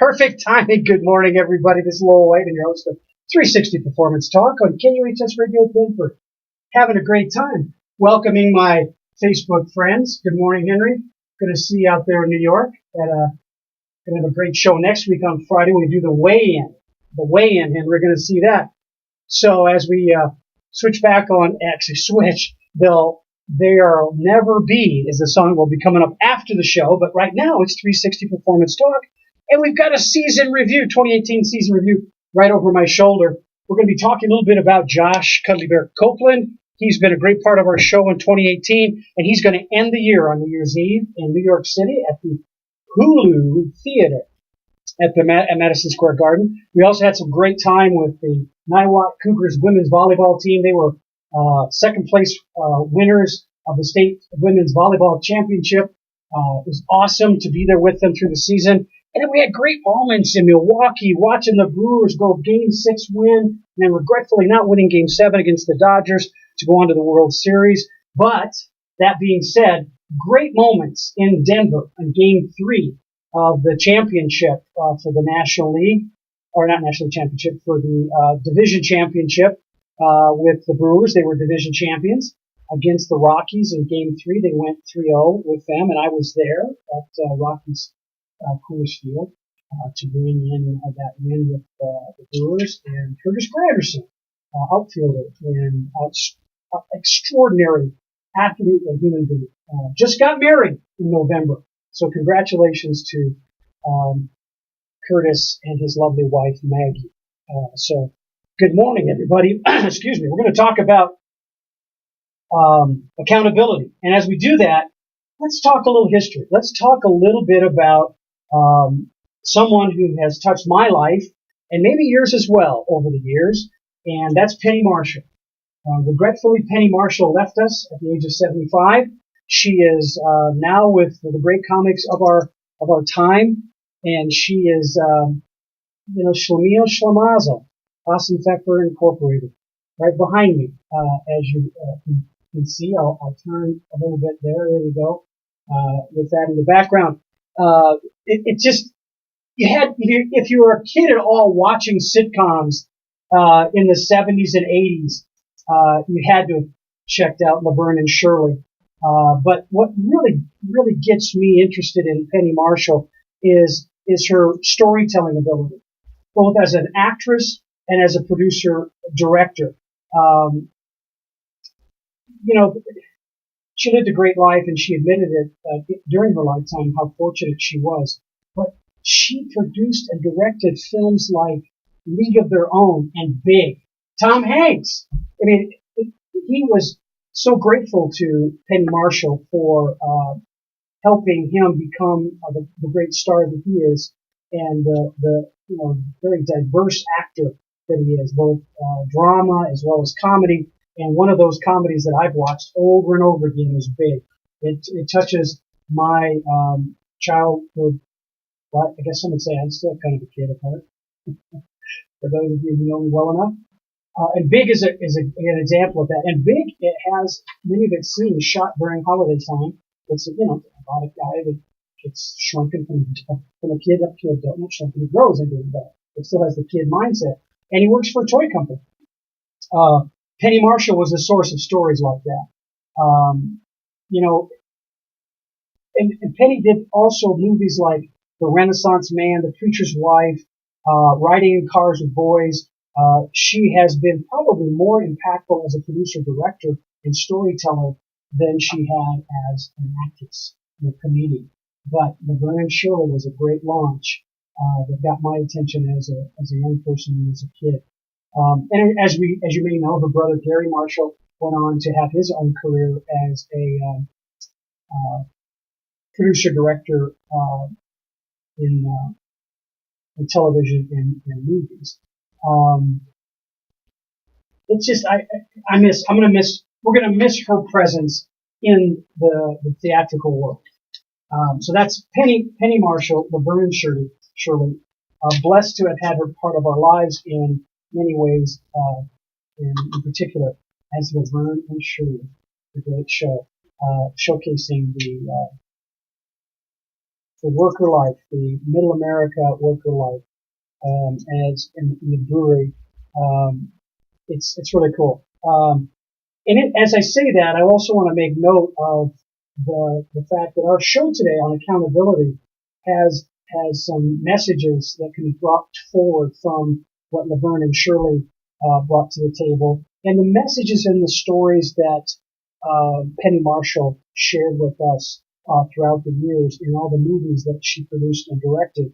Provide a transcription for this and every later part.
Perfect timing. Good morning, everybody. This is Lowell White, and your host of 360 Performance Talk on KUHS Radio Denver. Having a great time. Welcoming my Facebook friends. Good morning, Henry. Good to see you out there in New York. Gonna have a great show next week on Friday when we do the weigh-in. The weigh-in, and we're going to see that. So as we switch back on, actually switch, There'll Never Be is the song will be coming up after the show, but right now it's 360 Performance Talk, and we've got a season review, 2018 season review, right over my shoulder. We're going to be talking a little bit about Josh Cuddly Bear Copeland. He's been a great part of our show in 2018, and he's going to end the year on New Year's Eve in New York City at the Hulu Theater at Madison Square Garden. We also had some great time with the Niwot Cougars women's volleyball team. They were second place winners of the state women's volleyball championship. It was awesome to be there with them through the season. And then we had great moments in Milwaukee watching the Brewers go Game 6 win, and then regretfully not winning Game 7 against the Dodgers to go on to the World Series. But that being said, great moments in Denver in Game 3 of the championship for the National League, or not National Championship, for the Division Championship with the Brewers. They were division champions against the Rockies in Game 3. They went 3-0 with them, and I was there at Rockies KUHS Field to bring in that win with the Brewers. And Curtis Granderson, outfielder and extraordinary athlete and human being, just got married in November. So congratulations to Curtis and his lovely wife, Maggie. So good morning, everybody. Excuse me. We're going to talk about accountability. And as we do that, let's talk a little history. Let's talk a little bit about someone who has touched my life and maybe yours as well over the years, and that's Penny Marshall. Regretfully, Penny Marshall left us at the age of 75. She is now with the great comics of our time, and she is, Shlemiel Shlemazel, Awesome Pfeffer Incorporated, right behind me. As you can see, I'll turn a little bit there. There we go. With that in the background, it just if you were a kid at all watching sitcoms in the 70s and 80s, you had to have checked out Laverne and Shirley. But what really gets me interested in Penny Marshall is her storytelling ability, both as an actress and as a producer director. She lived a great life, and she admitted it during her lifetime how fortunate she was. But she produced and directed films like League of Their Own and Big. Tom Hanks. I mean, he was so grateful to Penny Marshall for helping him become the great star that he is, and the very diverse actor that he is, both drama as well as comedy. And one of those comedies that I've watched over and over again is Big. It touches my childhood. Well, I guess some would say I'm still kind of a kid at heart. For those of you who know me well enough. And Big is an example of that. And Big, it has many of its scenes shot during holiday time. It's about a guy that gets shrunken from a kid up to adult, not shrunken, he grows into an adult. It still has the kid mindset. And he works for a toy company. Penny Marshall was a source of stories like that. And Penny did also movies like The Renaissance Man, The Preacher's Wife, Riding in Cars with Boys. She has been probably more impactful as a producer-director and storyteller than she had as an actress and a comedian. But Laverne and Shirley was a great launch that got my attention as a young person and as a kid. And as you may know, her brother Gary Marshall went on to have his own career as a producer-director in television and movies. It's just we're gonna miss her presence in the theatrical world. So that's Penny Marshall, Laverne and Shirley. Blessed to have had her part of our lives in many ways, in particular as Laverne and Shirley, the great show, showcasing the worker life, the Middle America worker life, as in the brewery. It's really cool. As I say that, I also want to make note of the fact that our show today on accountability has some messages that can be brought forward from what Laverne and Shirley brought to the table, and the messages and the stories that Penny Marshall shared with us throughout the years in all the movies that she produced and directed.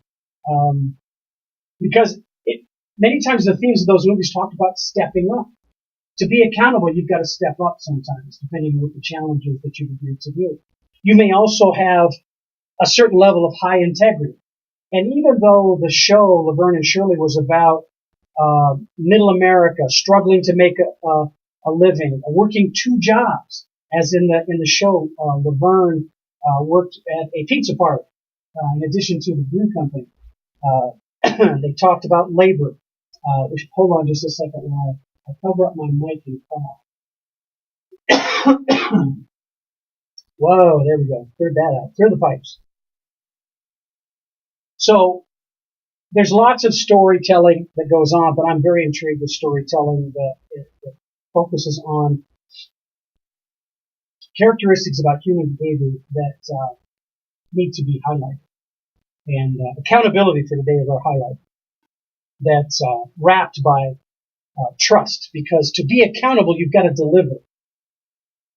Because many times the themes of those movies talked about stepping up. To be accountable, you've got to step up sometimes, depending on what the challenges that you've agreed to do. You may also have a certain level of high integrity. And even though the show, Laverne and Shirley, was about Middle America struggling to make a living, working two jobs, as in the show, Laverne worked at a pizza parlor in addition to the brew company. They talked about labor. Hold on just a second while I cover up my mic and cough. Whoa, there we go. Cleared that out. Clear the pipes. So there's lots of storytelling that goes on, but I'm very intrigued with storytelling that focuses on characteristics about human behavior that need to be highlighted. And accountability for today is our highlight. That's wrapped by trust, because to be accountable, you've got to deliver.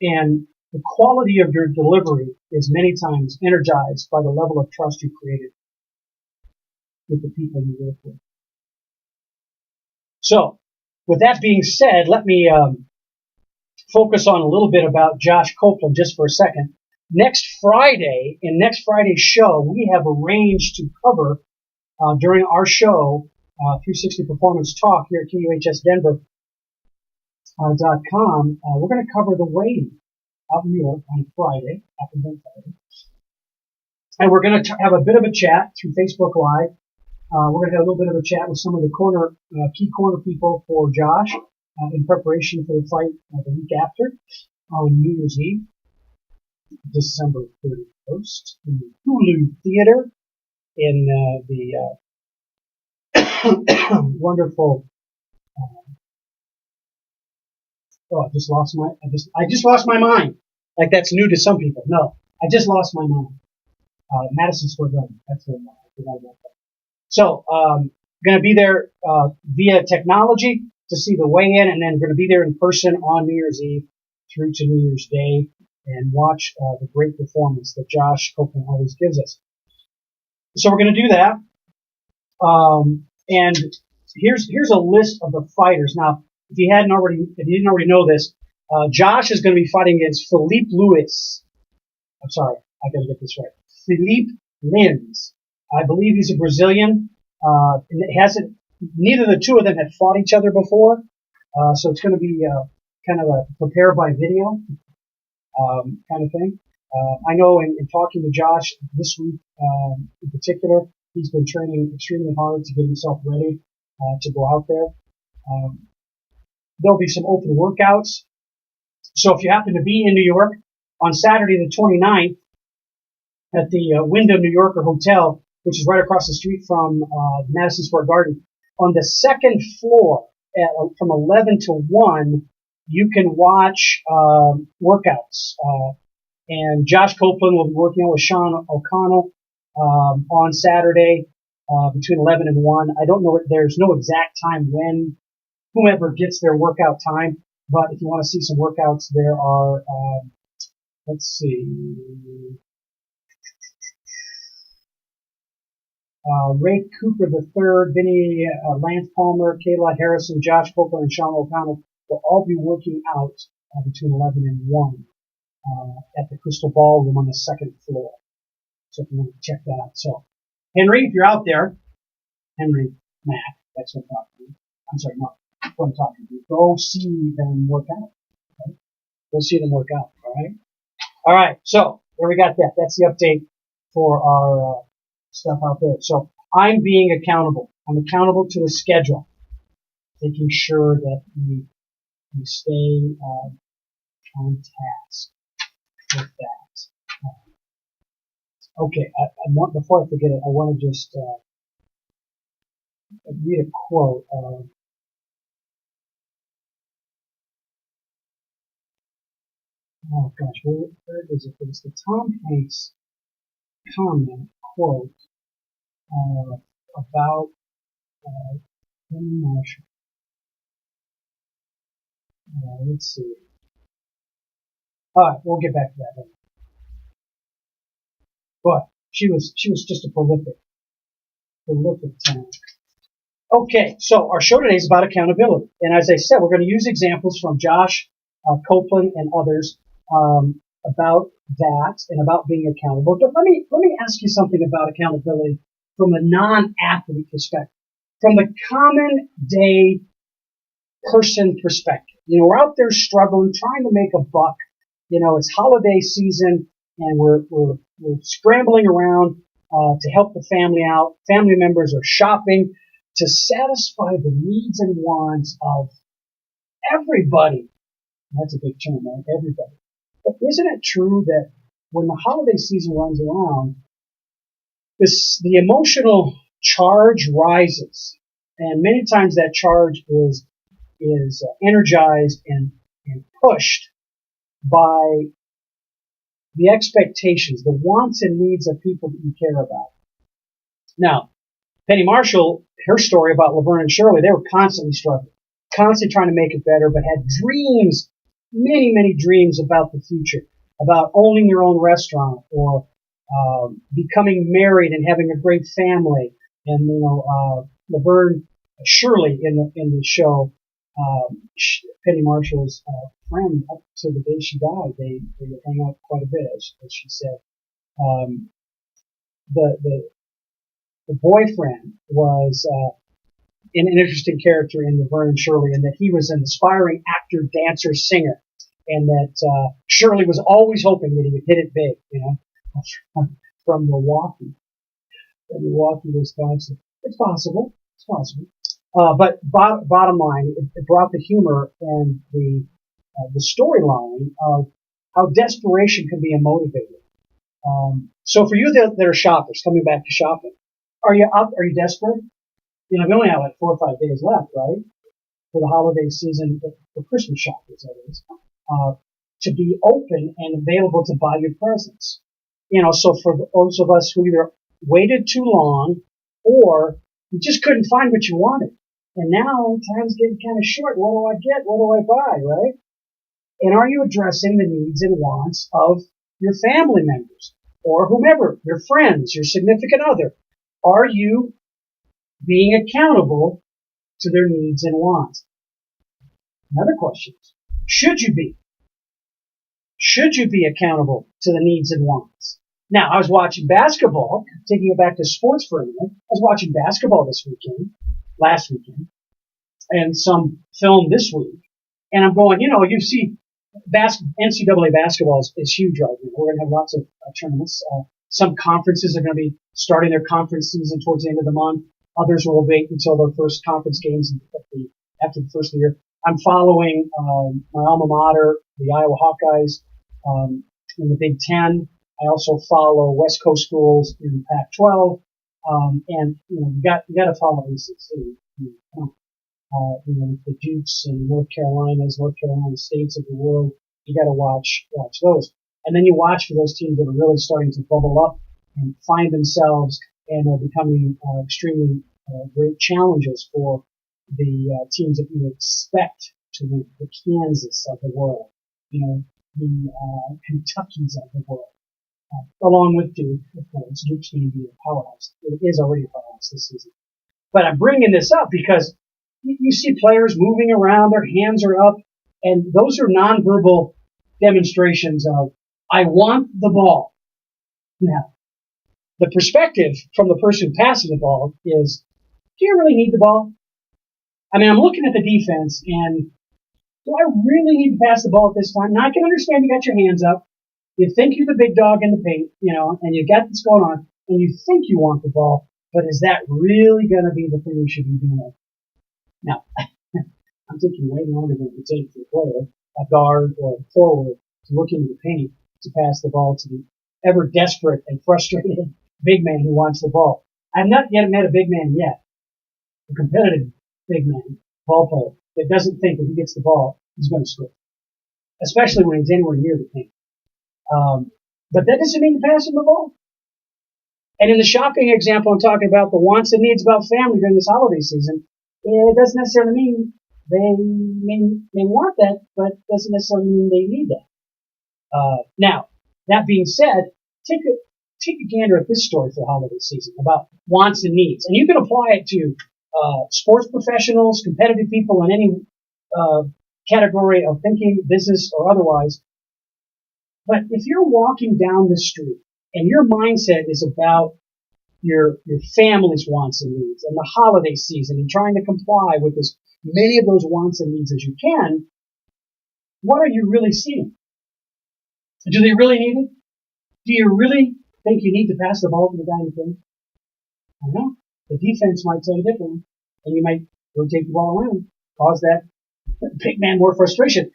And the quality of your delivery is many times energized by the level of trust you created with the people you work with. So, with that being said, let me focus on a little bit about Josh Copeland just for a second. Next Friday, in next Friday's show, we have arranged to cover during our show, 360 Performance Talk here at KUHS Denver.com, we're going to cover the weigh-in out in New York on Friday, after Friday. And we're going to have a bit of a chat through Facebook Live. We're going to have a little bit of a chat with some of the key corner people for Josh in preparation for the fight the week after on New Year's Eve, December 31st, in the Hulu Theater in the wonderful. I just lost my mind. Like that's new to some people. No, I just lost my mind. Madison Square Garden. That's what I forgot about that. So, going to be there via technology to see the weigh-in, and then going to be there in person on New Year's Eve through to New Year's Day and watch the great performance that Josh Copeland always gives us. So we're going to do that. And here's a list of the fighters. Now, if you didn't already know this, Josh is going to be fighting against Philippe Lewis. I'm sorry, I got to get this right. Philippe Lins. I believe he's a Brazilian. Neither of the two of them had fought each other before, so it's going to be kind of a prepare by video kind of thing. I know in talking to Josh this week in particular, he's been training extremely hard to get himself ready to go out there. There'll be some open workouts. So if you happen to be in New York on Saturday the 29th at the Wyndham New Yorker Hotel, which is right across the street from Madison Square Garden, on the second floor from 11 to 1, you can watch workouts. And Josh Copeland will be working out with Sean O'Connell on Saturday between 11 and 1. I don't know, there's no exact time when whomever gets their workout time, but if you want to see some workouts, there are, let's see, Ray Cooper III, Vinny Lance Palmer, Kayla Harrison, Josh Copeland, and Sean O'Connell will all be working out between 11 and 1 at the Crystal Ballroom on the second floor. So if you want to check that out. So, Henry, if you're out there, Henry Mack, that's what I'm talking to. I'm sorry, Mark. That's what I'm talking to. Go see them work out. Okay? Go see them work out. All right. All right. So there we got that. That's the update for our stuff out there. So I'm being accountable. I'm accountable to the schedule, making sure that we stay on task with that. Okay, I want, before I forget it, I want to just read a quote. Oh gosh, where is it? It's the Tom Hanks comment quote about Penny Marshall. Let's see. All right, we'll get back to that later. But she was just a prolific talent. Okay, so our show today is about accountability, and as I said, we're going to use examples from Josh Copeland and others about that and about being accountable. But let me ask you something about accountability from a non-athlete perspective, from the common day person perspective. You know, we're out there struggling, trying to make a buck. You know, it's holiday season, and we're scrambling around to help the family out. Family members are shopping to satisfy the needs and wants of everybody. That's a big term, right? Everybody. But isn't it true that when the holiday season runs around, the emotional charge rises, and many times that charge is energized and pushed by the expectations, the wants and needs of people that you care about. Now, Penny Marshall, her story about Laverne and Shirley, they were constantly struggling, constantly trying to make it better, but had dreams, many dreams about the future, about owning their own restaurant or becoming married and having a great family. And Laverne, Shirley in the show, Penny Marshall's friend up to the day she died. They would hang out quite a bit, as she said. The boyfriend was an interesting character in Laverne and Shirley, in that he was an aspiring actor, dancer, singer, and that Shirley was always hoping that he would hit it big, you know, from Milwaukee, Wisconsin. It's possible. But bottom line, it brought the humor and the storyline of how desperation can be a motivator. So for you that are shoppers, coming back to shopping, are you up? Are you desperate? You know, we only have like 4 or 5 days left, right, for the holiday season, for Christmas shoppers, that is, to be open and available to buy your presents. You know, so for those of us who either waited too long or you just couldn't find what you wanted, and now time's getting kind of short. What do I get? What do I buy, right? And are you addressing the needs and wants of your family members or whomever, your friends, your significant other? Are you being accountable to their needs and wants? Another question is, should you be? Should you be accountable to the needs and wants? Now, I was watching basketball, taking it back to sports for a minute. I was watching basketball last weekend, and some film this week. And I'm going, you see, NCAA basketball is huge right now. We're going to have lots of tournaments. Some conferences are going to be starting their conference season towards the end of the month. Others will wait until their first conference games after the first of the year. I'm following my alma mater, the Iowa Hawkeyes, in the Big Ten. I also follow West Coast schools in the Pac-12, and you got to follow ACC. The Dukes and North Carolina States of the world. You got to watch those, and then you watch for those teams that are really starting to bubble up and find themselves and are becoming extremely great challenges for the teams that you expect to win, the Kansas of the world, the Kentuckys of the world, along with Duke, of course. Duke can be a powerhouse. It is already a powerhouse this season. But I'm bringing this up because you see players moving around, their hands are up, and those are nonverbal demonstrations of, I want the ball. Now, the perspective from the person passing the ball is, do you really need the ball? I mean, I'm looking at the defense, and do I really need to pass the ball at this time? Now, I can understand you got your hands up. You think you're the big dog in the paint, and you got this going on, and you think you want the ball, but is that really going to be the thing you should be doing? Now, I'm thinking way longer than it would take for a player, a guard or a forward, to look into the paint to pass the ball to the ever desperate and frustrated big man who wants the ball. I've not yet met a big man yet, a competitive big man, ball player, that doesn't think when he gets the ball, he's going to score, especially when he's anywhere near the paint. But that doesn't mean to pass him the ball. And in the shopping example, I'm talking about the wants and needs about family during this holiday season. It doesn't necessarily mean they want that, but doesn't necessarily mean they need that. Now, that being said, take a gander at this story for the holiday season about wants and needs. And you can apply it to sports professionals, competitive people in any category of thinking, business or otherwise. But if you're walking down the street and your mindset is about your family's wants and needs and the holiday season and trying to comply with as many of those wants and needs as you can, what are you really seeing? Do they really need it? Do you really think you need to pass the ball to the guy in the paint? I don't know. The defense might tell you differently, and you might rotate the ball around, cause that big man more frustration.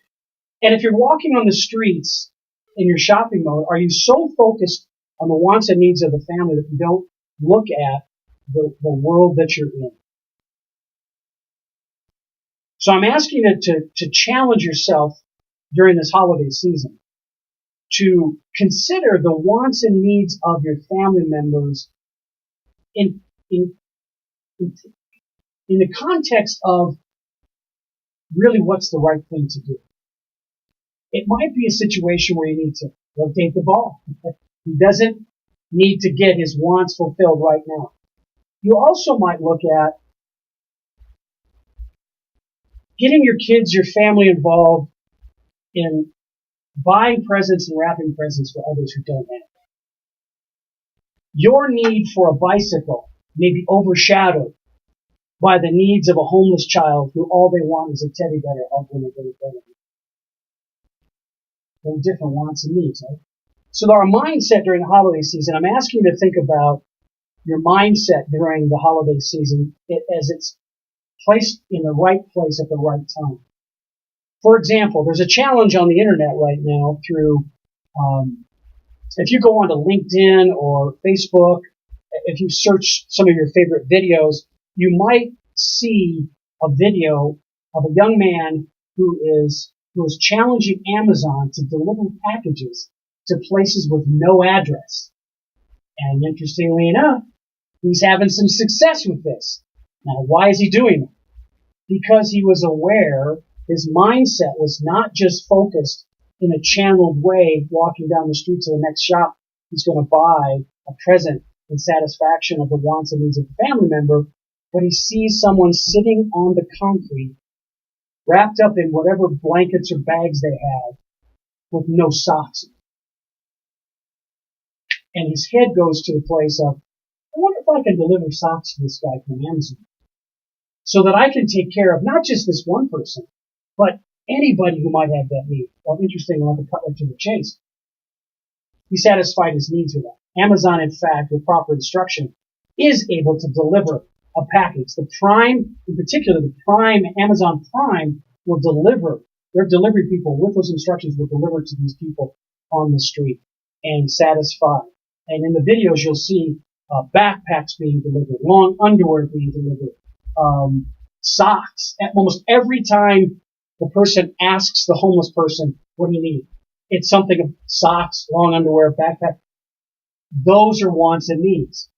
And if you're walking on the streets in your shopping mode, are you so focused on the wants and needs of the family that you don't look at the world that you're in? So I'm asking you to challenge yourself during this holiday season to consider the wants and needs of your family members in the context of really what's the right thing to do. It might be a situation where you need to rotate the ball. He doesn't need to get his wants fulfilled right now. You also might look at getting your kids, your family involved in buying presents and wrapping presents for others who don't have them. Your need for a bicycle may be overshadowed by the needs of a homeless child who all they want is a teddy bear hug when they go to bed. They're different wants and needs, right? So our mindset during the holiday season, I'm asking you to think about your mindset during the holiday season as it's placed in the right place at the right time. For example, there's a challenge on the internet right now through, if you go onto LinkedIn or Facebook, if you search some of your favorite videos, you might see a video of a young man who is challenging Amazon to deliver packages to places with no address. And interestingly enough, he's having some success with this. Now, why is he doing it? Because he was aware his mindset was not just focused in a channeled way, walking down the street to the next shop he's going to buy a present in satisfaction of the wants and needs of a family member, but he sees someone sitting on the concrete, wrapped up in whatever blankets or bags they have, with no socks. And his head goes to the place of, I wonder if I can deliver socks to this guy from Amazon, so that I can take care of not just this one person, but anybody who might have that need. Well, interesting, I'll have to cut right to the chase. He satisfied his needs with that. Amazon, in fact, with proper instruction, is able to deliver a package. The Prime, in particular, the Prime, Amazon Prime, will deliver, their delivery people with those instructions will deliver to these people on the street and satisfy. And in the videos, you'll see backpacks being delivered, long underwear being delivered, socks. Almost every time the person asks the homeless person, what do you need? It's something of socks, long underwear, backpack. Those are wants and needs.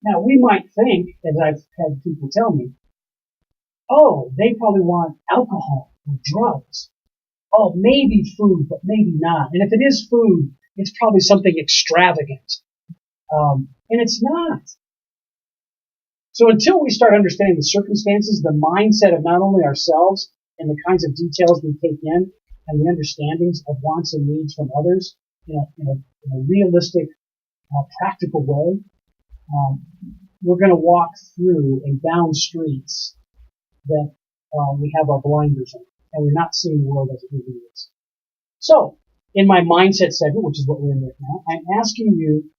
Now, we might think, as I've had people tell me, oh, they probably want alcohol or drugs. Oh, maybe food, but maybe not. And if it is food, it's probably something extravagant. And it's not. So until we start understanding the circumstances, the mindset of not only ourselves and the kinds of details we take in and the understandings of wants and needs from others in a realistic, practical way, we're going to walk through and down streets that we have our blinders on, and we're not seeing the world as it really is. So, in my mindset segment, which is what we're in right now, I'm asking you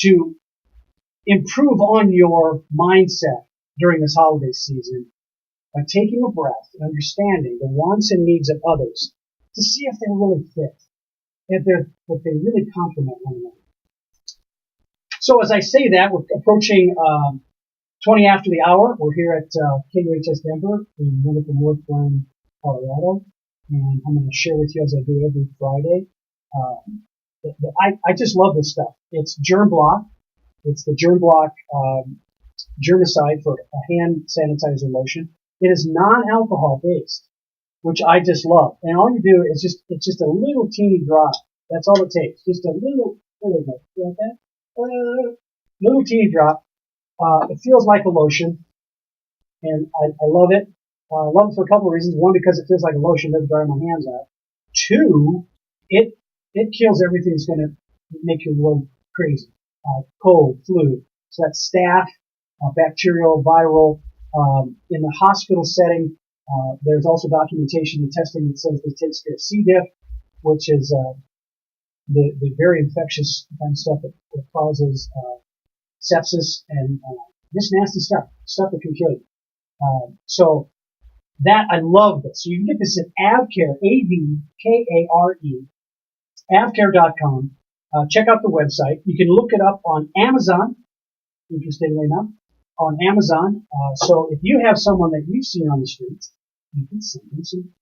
to improve on your mindset during this holiday season by taking a breath and understanding the wants and needs of others to see if they really fit. but they really complement one another. So as I say that, we're approaching 20 after the hour. We're here at KUHS Denver in wonderful North Glen, Colorado, and I'm going to share with you, as I do every Friday. I just love this stuff. It's Germ Block. It's the Germ Block germicide for a hand sanitizer lotion. It is non-alcohol based, which I just love. And all you do is it's just a little teeny drop. That's all it takes. Just a little, like that? Little teeny drop. It feels like a lotion, and I love it. I love it for a couple of reasons. One, because it feels like a lotion, doesn't dry my hands out. Two, it kills everything that's going to make your world crazy. Cold, flu. So that's staph, bacterial, viral. In the hospital setting, there's also documentation and testing that says it takes care of C. diff, which is the very infectious kind of stuff that causes sepsis and just nasty stuff that can kill you. So that, I love this. So you can get this at Avcare, AVKARE, avcare.com. Check out the website. You can look it up on Amazon, interestingly enough, on Amazon. So if you have someone that you've seen on the streets, you can send them some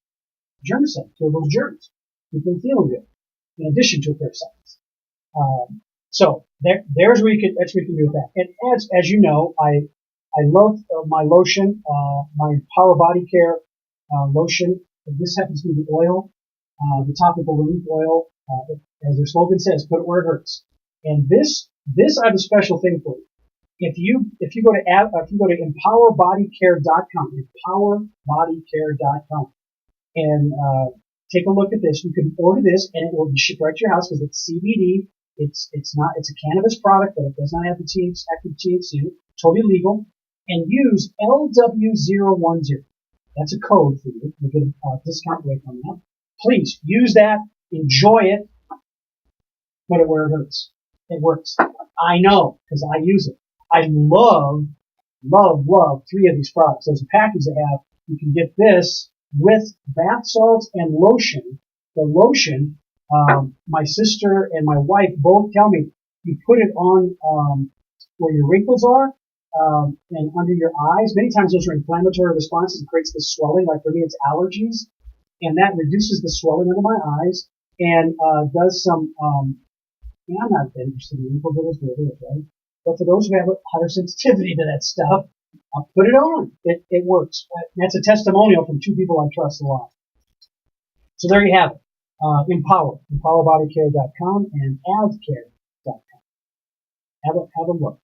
germicide, kill those germs. Keep them feeling good, in addition to parasites. So there's where that's what you can do with that. And as you know, I love my lotion, my Power Body Care lotion. This happens to be the oil, the topical relief oil. As their slogan says, put it where it hurts. And this I have a special thing for you. If you go to empowerbodycare.com, empowerbodycare.com, and take a look at this, you can order this, and it will be shipped right to your house because it's CBD. It's a cannabis product, but it does not have the active THC in it. Totally legal. And use LW010. That's a code for you. You get a discount rate on that. Please use that. Enjoy it. Put it where it hurts. It works. I know because I use it. I love 3 of these products. There's a package they have. You can get this with bath salts and lotion. The lotion, my sister and my wife both tell me you put it on where your wrinkles are and under your eyes. Many times those are inflammatory responses. It creates this swelling. Like for me, it's allergies, and that reduces the swelling under my eyes and does some. I'm not that interested in wrinkle builders, right? But for those who have a higher sensitivity to that stuff, I'll put it on. It works. That's a testimonial from 2 people I trust a lot. So there you have it. empowerbodycare.com and avcare.com. Have a look.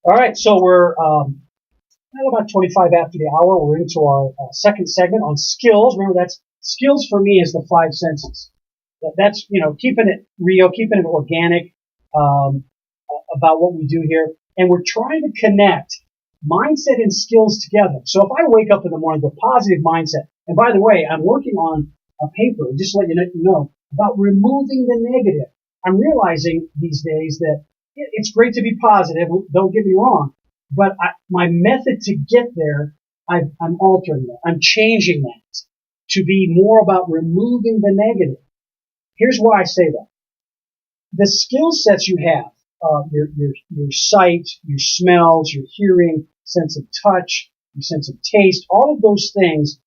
All right, so we're about 25 after the hour. We're into our second segment on skills. Remember, that's skills for me is the 5 senses. That's keeping it real, keeping it organic about what we do here, and we're trying to connect mindset and skills together. So if I wake up in the morning with a positive mindset, and by the way, I'm working on a paper, just to let you know, about removing the negative. I'm realizing these days that it's great to be positive, don't get me wrong, but my method to get there, I'm altering that. I'm changing that to be more about removing the negative. Here's why I say that. The skill sets you have, your sight, your smells, your hearing, sense of touch, your sense of taste, all of those things,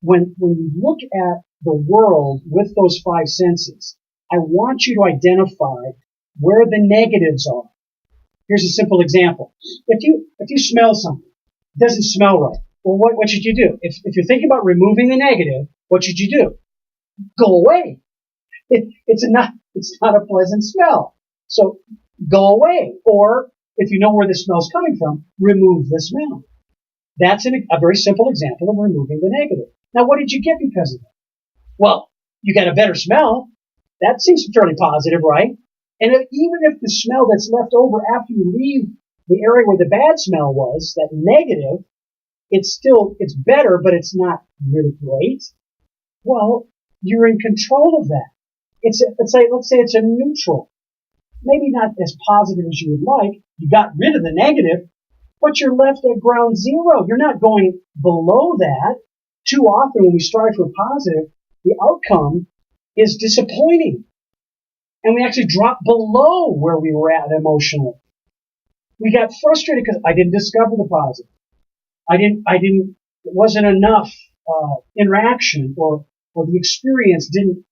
when you look at the world with those 5 senses, I want you to identify where the negatives are. Here's a simple example. If you smell something, it doesn't smell right. Well, what should you do? If you're thinking about removing the negative, what should you do? Go away. It's not a pleasant smell. So go away. Or if you know where the smell's coming from, remove the smell. That's a very simple example of removing the negative. Now, what did you get because of that? Well, you got a better smell. That seems fairly positive, right? And even if the smell that's left over after you leave the area where the bad smell was, that negative, it's better, but it's not really great. Well, you're in control of that. Let's say it's a neutral. Maybe not as positive as you would like. You got rid of the negative, but you're left at ground zero. You're not going below that. Too often when we strive for positive, the outcome is disappointing. And we actually dropped below where we were at emotionally. We got frustrated because I didn't discover the positive. It wasn't enough interaction, or the experience didn't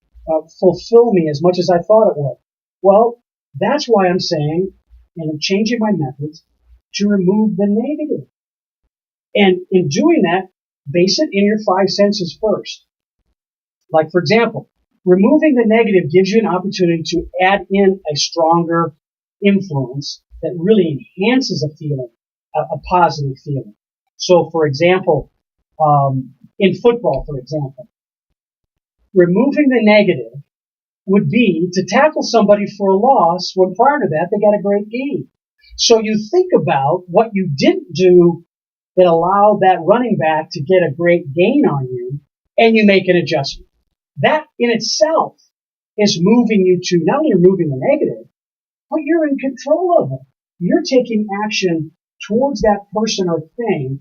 fulfill me as much as I thought it would. Well, that's why I'm saying, and I'm changing my methods to remove the negative. And in doing that, base it in your five senses first. Like, for example, removing the negative gives you an opportunity to add in a stronger influence that really enhances a feeling, a positive feeling. So, for example, in football, for example, removing the negative would be to tackle somebody for a loss when prior to that they got a great gain. So you think about what you didn't do that allowed that running back to get a great gain on you, and you make an adjustment. That in itself is moving you to not only removing the negative, but you're in control of it. You're taking action towards that person or thing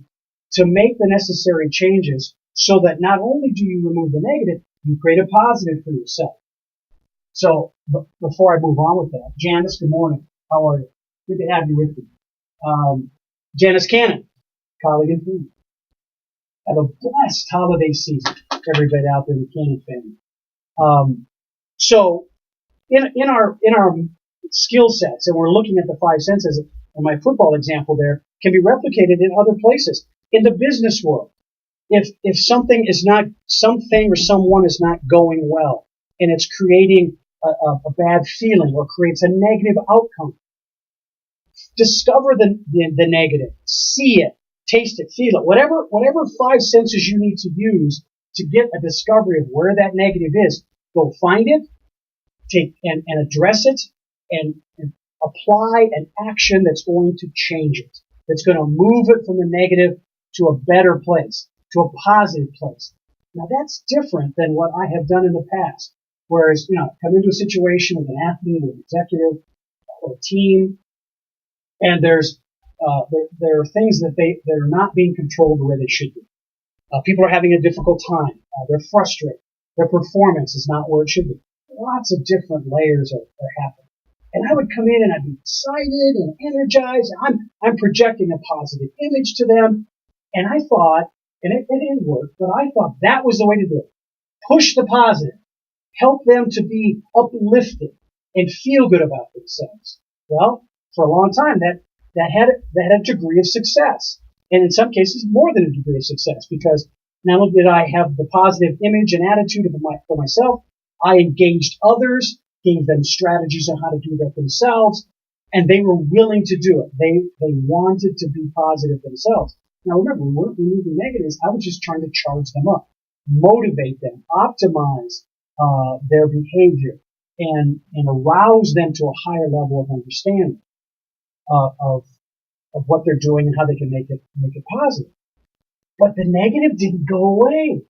to make the necessary changes so that not only do you remove the negative, you create a positive for yourself. So before I move on with that, Janice, good morning. How are you? Good to have you with me. Janice Cannon, colleague and friend. Have a blessed holiday season, everybody out there in the Cannon family. So in our skill sets, and we're looking at the five senses, and my football example there can be replicated in other places. In the business world, if something or someone is not going well, and it's creating a bad feeling or creates a negative outcome, discover the negative, see it, taste it, feel it, whatever five senses you need to use to get a discovery of where that negative is. Go find it, take and address it, and apply an action that's going to change it, that's going to move it from the negative to a better place, to a positive place. Now that's different than what I have done in the past. Whereas, come into a situation with an athlete or an executive or a team, and there are things that they're not being controlled the way they should be. People are having a difficult time. They're frustrated. Their performance is not where it should be. Lots of different layers are happening. And I would come in and I'd be excited and energized. I'm projecting a positive image to them. And I thought, and it didn't work, but I thought that was the way to do it. Push the positive. Help them to be uplifted and feel good about themselves. Well, for a long time, that had a degree of success. And in some cases, more than a degree of success, because not only did I have the positive image and attitude for myself, I engaged others, gave them strategies on how to do that themselves, and they were willing to do it. They wanted to be positive themselves. Now remember, we weren't removing negatives. I was just trying to charge them up, motivate them, optimize their behavior, and arouse them to a higher level of understanding of what they're doing and how they can make it positive. But the negative didn't go away.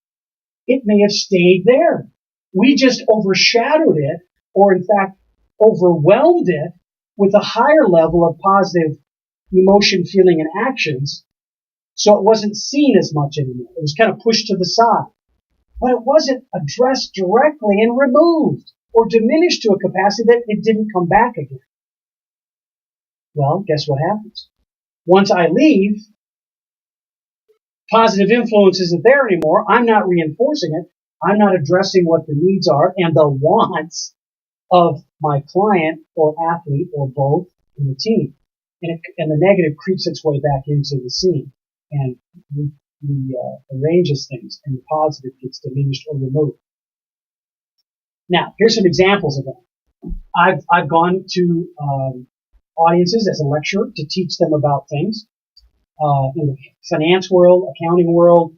It may have stayed there. We just overshadowed it, or in fact, overwhelmed it with a higher level of positive emotion, feeling, and actions. So it wasn't seen as much anymore. It was kind of pushed to the side. But it wasn't addressed directly and removed or diminished to a capacity that it didn't come back again. Well, guess what happens? Once I leave, positive influence isn't there anymore. I'm not reinforcing it. I'm not addressing what the needs are and the wants of my client or athlete or both in the team. And the negative creeps its way back into the scene and arranges things, and the positive gets diminished or removed. Now, here's some examples of that. I've gone to audiences as a lecturer to teach them about things in the finance world, accounting world,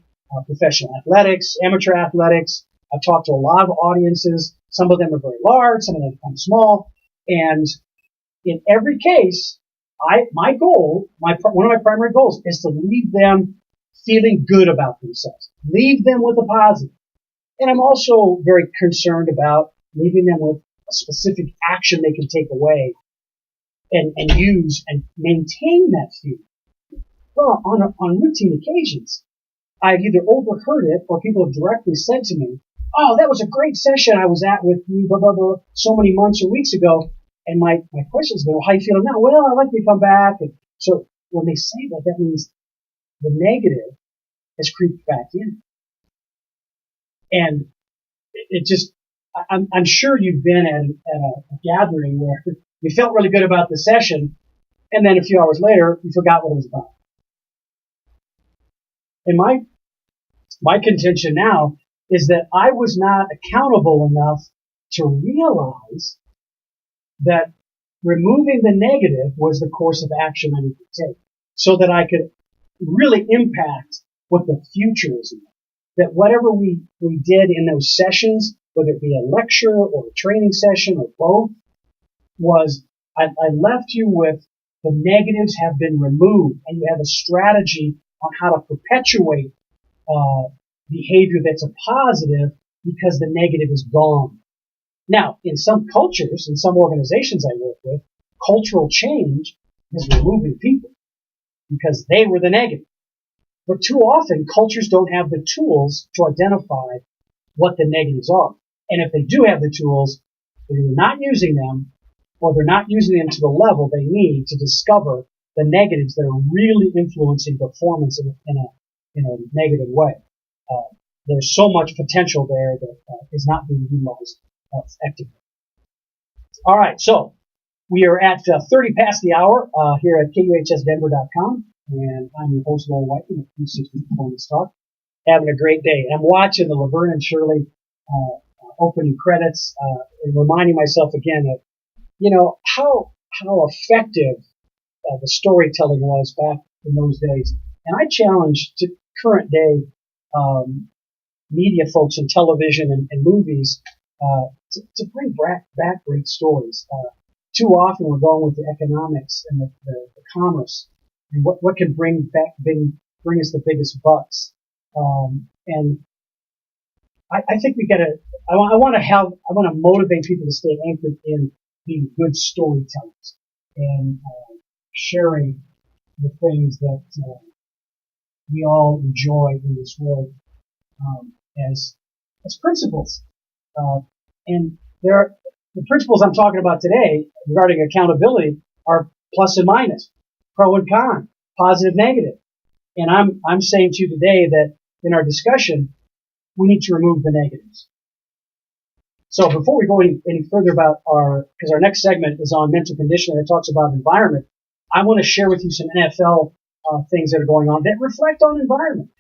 professional athletics, amateur athletics. I've talked to a lot of audiences. Some of them are very large, some of them are kind of small. And in every case, one of my primary goals is to leave them feeling good about themselves. Leave them with a positive. And I'm also very concerned about leaving them with a specific action they can take away and use and maintain that feeling. Well, on routine occasions, I've either overheard it or people have directly said to me, oh, that was a great session I was at with you, blah, blah, blah, so many months or weeks ago. And my question is, well, how you feeling now? Well, I'd like to come back. And so when they say that, that means the negative has creeped back in. And it just, I'm sure you've been at a gathering where you felt really good about the session, and then a few hours later, you forgot what it was about. And my contention now is that I was not accountable enough to realize that removing the negative was the course of action I needed to take so that I could really impact what the future is like. That whatever we did in those sessions, whether it be a lecture or a training session or both, was I left you with the negatives have been removed and you have a strategy on how to perpetuate behavior that's a positive because the negative is gone. Now, in some cultures, in some organizations I work with, cultural change is removing people because they were the negative. But too often, cultures don't have the tools to identify what the negatives are. And if they do have the tools, they're either not using them or they're not using them to the level they need to discover the negatives that are really influencing performance in a negative way. There's so much potential there that is not being utilized effectively. All right, so we are at 30 past the hour here at KUHSdenver.com, and I'm your host, Lowell Whiteman of 360 Performance Talk. Having a great day. I'm watching the Laverne and Shirley opening credits and reminding myself again of, how effective the storytelling was back in those days. And I challenge to current day media folks in television and movies to bring back great stories. Too often we're going with the economics and the commerce and what can bring us the biggest bucks. And I think we gotta. I want to motivate people to stay anchored in being good storytellers and sharing the things that we all enjoy in this world as principles. And the principles I'm talking about today regarding accountability are plus and minus, pro and con, positive, negative. And I'm saying to you today that in our discussion, we need to remove the negatives. So before we go any further about because our next segment is on mental conditioning that talks about environment, I want to share with you some NFL things that are going on that reflect on environment.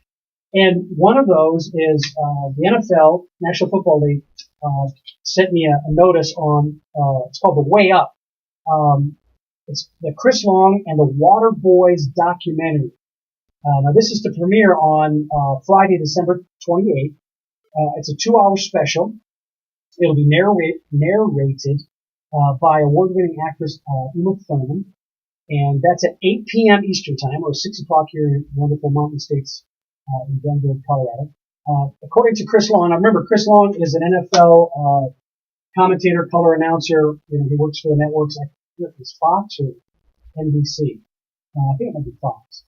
And one of those is the NFL, National Football League, sent me a notice on, it's called The Way Up. It's the Chris Long and the Water Boys documentary. Now this is to premiere on Friday, December 28th. It's a 2-hour special. It'll be narrated by award-winning actress Uma Thurman, and that's at 8 p.m. Eastern Time, or 6 o'clock here in wonderful Mountain States in Denver, Colorado. According to Chris Long, I remember Chris Long is an NFL commentator, color announcer. He works for the networks. I think it's Fox or NBC. I think it might be Fox.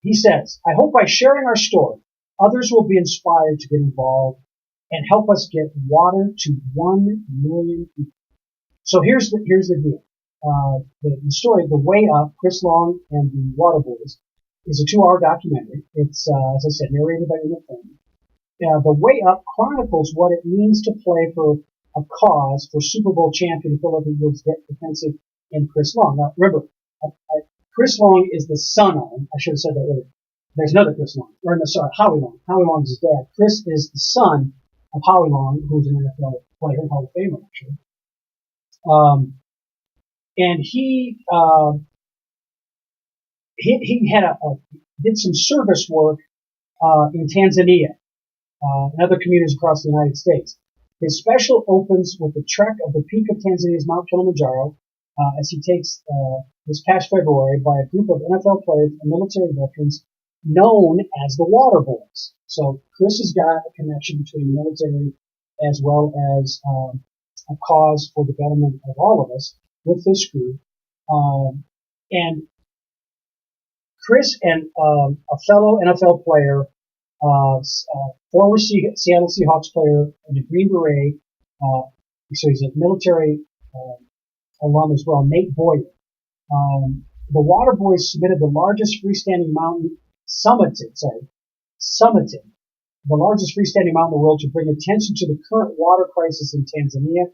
He says, "I hope by sharing our story, others will be inspired to get involved and help us get water to 1 million people." So here's the deal. The story, The Way Up, Chris Long and the Water Boys, is a 2-hour documentary. It's, as I said, narrated by Uma Thurman. The Way Up chronicles what it means to play for a cause for Super Bowl champion Philadelphia Eagles defensive end Chris Long. Now, remember, Chris Long is the son of, I should have said that earlier. There's another Chris Long, Howie Long. Howie Long is his dad. Chris is the son of Howie Long, who's an NFL player, Hall of Famer, actually. And he did some service work in Tanzania and other communities across the United States. His special opens with the trek of the peak of Tanzania's Mount Kilimanjaro as he takes this past February by a group of NFL players and military veterans known as the Water Boys. So Chris has got a connection between military as well as a cause for the betterment of all of us with this group. And Chris and a fellow NFL player Former Seattle Seahawks player and a Green Beret, so he's a military alum as well, Nate Boyer. The Water Boys submitted the largest freestanding mountain, summited, the largest freestanding mountain in the world to bring attention to the current water crisis in Tanzania.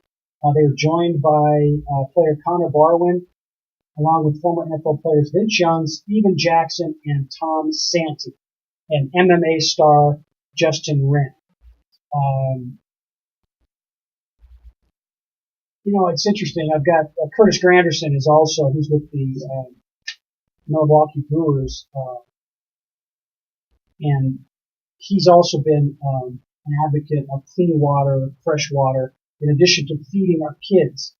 They were joined by player Connor Barwin, along with former NFL players Vince Young, Steven Jackson, and Tom Santee, and MMA star Justin Wren. It's interesting. I've got Curtis Granderson is also, he's with the Milwaukee Brewers, and he's also been an advocate of clean water, fresh water, in addition to feeding our kids.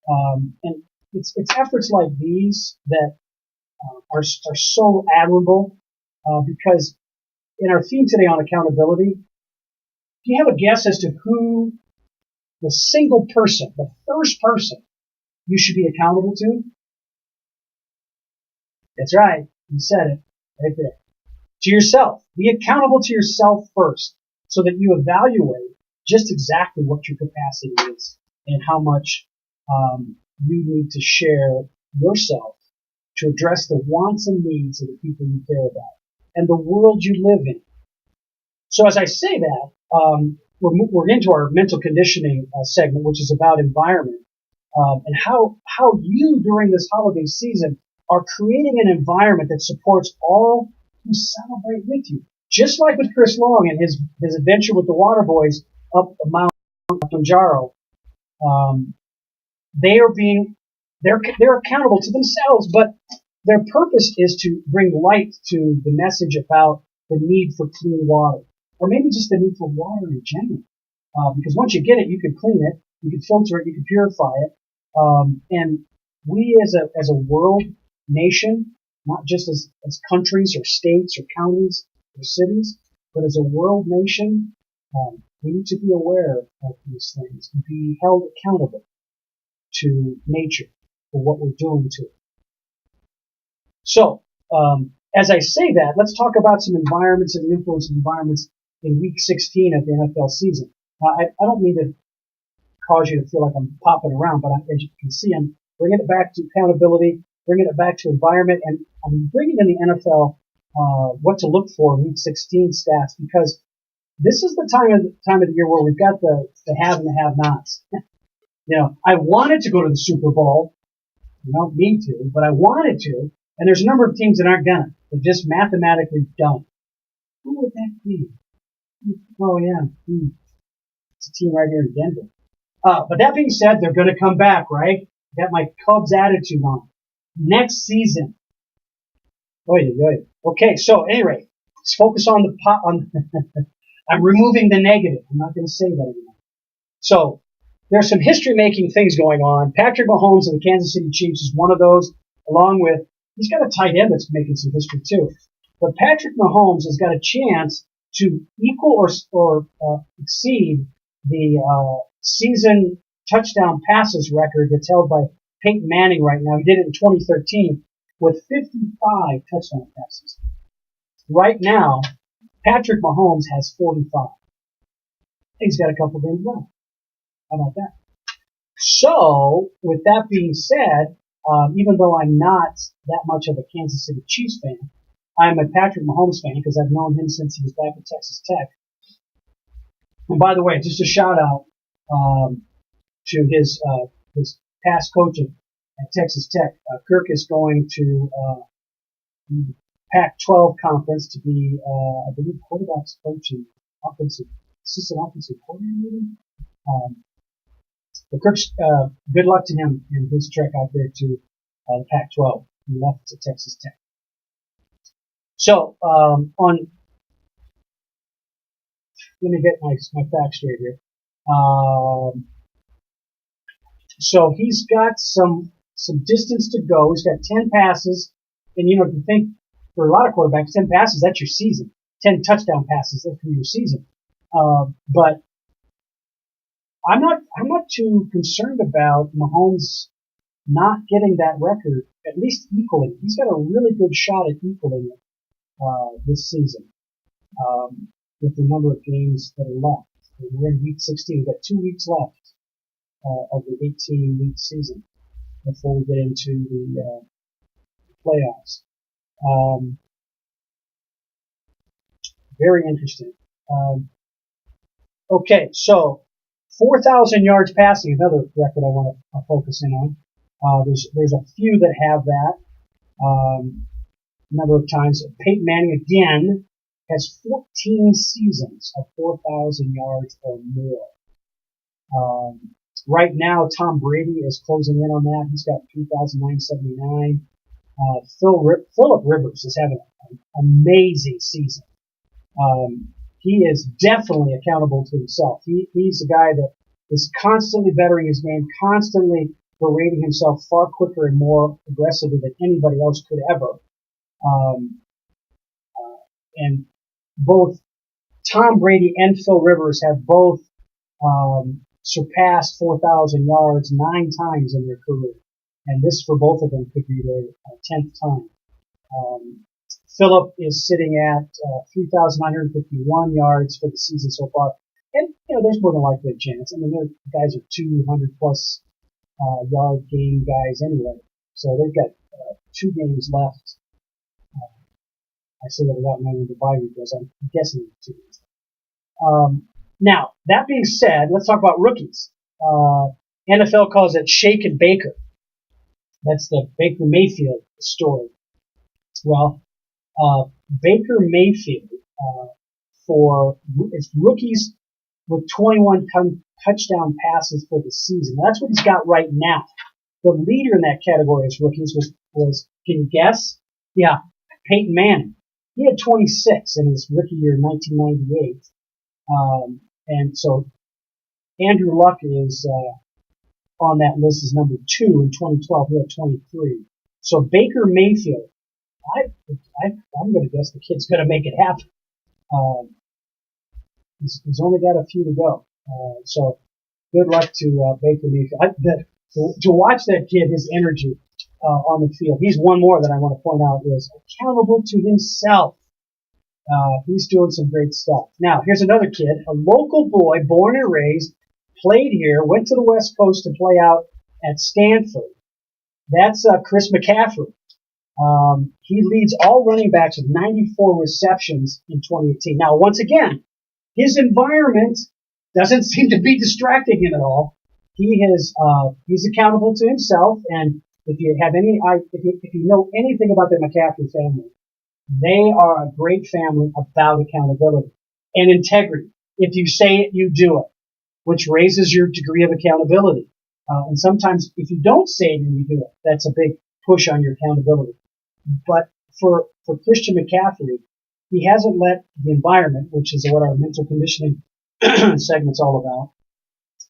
And it's efforts like these that are so admirable, because in our theme today on accountability, do you have a guess as to who the single person, the first person you should be accountable to? That's right. You said it right there. To yourself. Be accountable to yourself first, so that you evaluate just exactly what your capacity is and how much you need to share yourself to address the wants and needs of the people you care about and the world you live in. So as I say that, we're into our mental conditioning segment, which is about environment, and how you during this holiday season are creating an environment that supports all who celebrate with you. Just like with Chris Long and his adventure with the Water Boys up Mount Kilimanjaro, they're accountable to themselves, but their purpose is to bring light to the message about the need for clean water, or maybe just the need for water in general. Because once you get it, you can clean it, you can filter it, you can purify it, and we as a world nation, not just as countries or states or counties or cities, but as a world nation, we need to be aware of these things and be held accountable to nature for what we're doing to it. So, as I say that, let's talk about some environments and the influence of environments in Week 16 of the NFL season. I don't mean to cause you to feel like I'm popping around, but as you can see, I'm bringing it back to accountability, bringing it back to environment, and I'm bringing in the NFL what to look for in Week 16 stats, because this is the time of the year where we've got the have and the have-nots. I wanted to go to the Super Bowl. I don't need to, but I wanted to. And there's a number of teams that aren't gonna. They're just mathematically don't. Who would that be? Oh yeah, it's a team right here in Denver. But that being said, they're gonna come back, right? Got my Cubs attitude on. Next season. Okay, so anyway, let's focus on I'm removing the negative. I'm not gonna say that anymore. So there's some history-making things going on. Patrick Mahomes of the Kansas City Chiefs is one of those, along with, he's got a tight end that's making some history too. But Patrick Mahomes has got a chance to equal or exceed the season touchdown passes record that's held by Peyton Manning right now. He did it in 2013 with 55 touchdown passes. Right now, Patrick Mahomes has 45. He's got a couple games left. How about that? So, with that being said, even though I'm not that much of a Kansas City Chiefs fan, I'm a Patrick Mahomes fan because I've known him since he was back at Texas Tech. And by the way, just a shout out to his past coaching at Texas Tech. Kirk is going to the Pac-12 conference to be, I believe, quarterbacks coach and assistant offensive coordinator. But Kirk's, good luck to him in his trek out there to the Pac-12. He left to Texas Tech. So, let me get my facts straight here. So he's got some distance to go. He's got 10 passes, and if you think for a lot of quarterbacks, 10 passes, that's your season. 10 touchdown passes, that's your season. But I'm not too concerned about Mahomes not getting that record, at least equaling. He's got a really good shot at equaling it this season. with the number of games that are left. We're in week 16. We've got 2 weeks left of the 18-week season before we get into the playoffs. Very interesting. Okay, so 4,000 yards passing, another record I want to focus in on. There's a few that have that. Number of times. Peyton Manning again has 14 seasons of 4,000 yards or more. Right now, Tom Brady is closing in on that. He's got 3,979. Philip Rivers is having an amazing season. He is definitely accountable to himself. He's a guy that is constantly bettering his game, constantly berating himself far quicker and more aggressively than anybody else could ever. And both Tom Brady and Phil Rivers have both surpassed 4,000 yards 9 times in their career. And this for both of them could be their 10th time. Philip is sitting at 3,951 yards for the season so far. And, there's more than likely a chance. I mean, the guys are 200 plus yard game guys anyway. So they've got 2 games left. I say that without knowing the bye week because I'm guessing 2 games left. Now, that being said, let's talk about rookies. NFL calls it Shake and Baker. That's the Baker Mayfield story. Well, Baker Mayfield, it's rookies with 21 touchdown passes for the season. That's what he's got right now. The leader in that category as rookies was, can you guess? Yeah, Peyton Manning. He had 26 in his rookie year in 1998. And so Andrew Luck is on that list as number 2 in 2012. He had 23. So Baker Mayfield, I'm going to guess the kid's going to make it happen. He's only got a few to go. So good luck to Baker Mayfield. To watch that kid, his energy on the field. He's one more that I want to point out is accountable to himself. He's doing some great stuff. Now, here's another kid, a local boy, born and raised, played here, went to the West Coast to play out at Stanford. That's Chris McCaffrey. He leads all running backs with 94 receptions in 2018. Now, once again, his environment doesn't seem to be distracting him at all. He's accountable to himself, and if you know anything about the McCaffrey family, they are a great family about accountability and integrity. If you say it, you do it, which raises your degree of accountability. And sometimes if you don't say it and you do it, that's a big push on your accountability. But for Christian McCaffrey, he hasn't let the environment, which is what our mental conditioning segment's all about,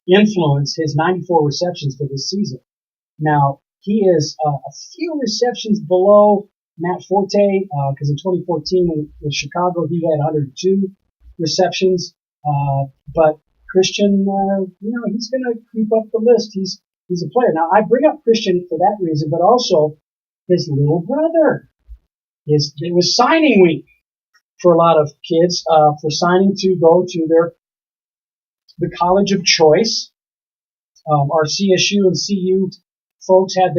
influence his 94 receptions for this season. Now, he is a few receptions below Matt Forte, because in 2014 with Chicago, he had 102 receptions. But Christian, he's going to creep up the list. He's a player. Now, I bring up Christian for that reason, but also his little brother. It was signing week for a lot of kids, for signing to go to the college of choice. Our CSU and CU folks had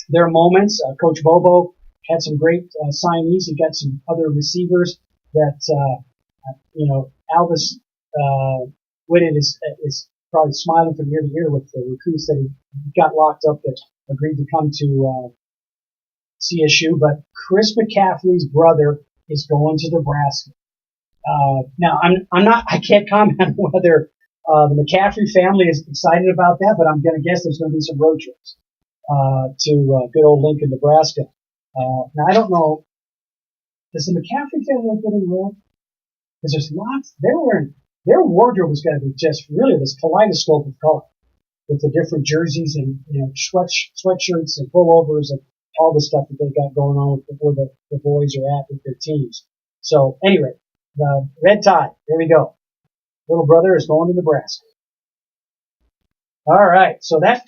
their moments. Coach Bobo had some great signees. He got some other receivers that, Albus Whitted is probably smiling from year to year with the recruits that he got locked up that agreed to come to CSU. But Chris McCaffrey's brother is going to Nebraska. Now, I can't comment on whether the McCaffrey family is excited about that, but I'm going to guess there's going to be some road trips to good old Lincoln, Nebraska. Now, I don't know, does the McCaffrey family get enrolled? Because there's lots, their wardrobe is going to be just really this kaleidoscope of color with the different jerseys and sweatshirts and pullovers and all the stuff that they've got going on where the boys are at with their teams. So anyway, the red tie, there we go. Little brother is going to Nebraska. All right, so that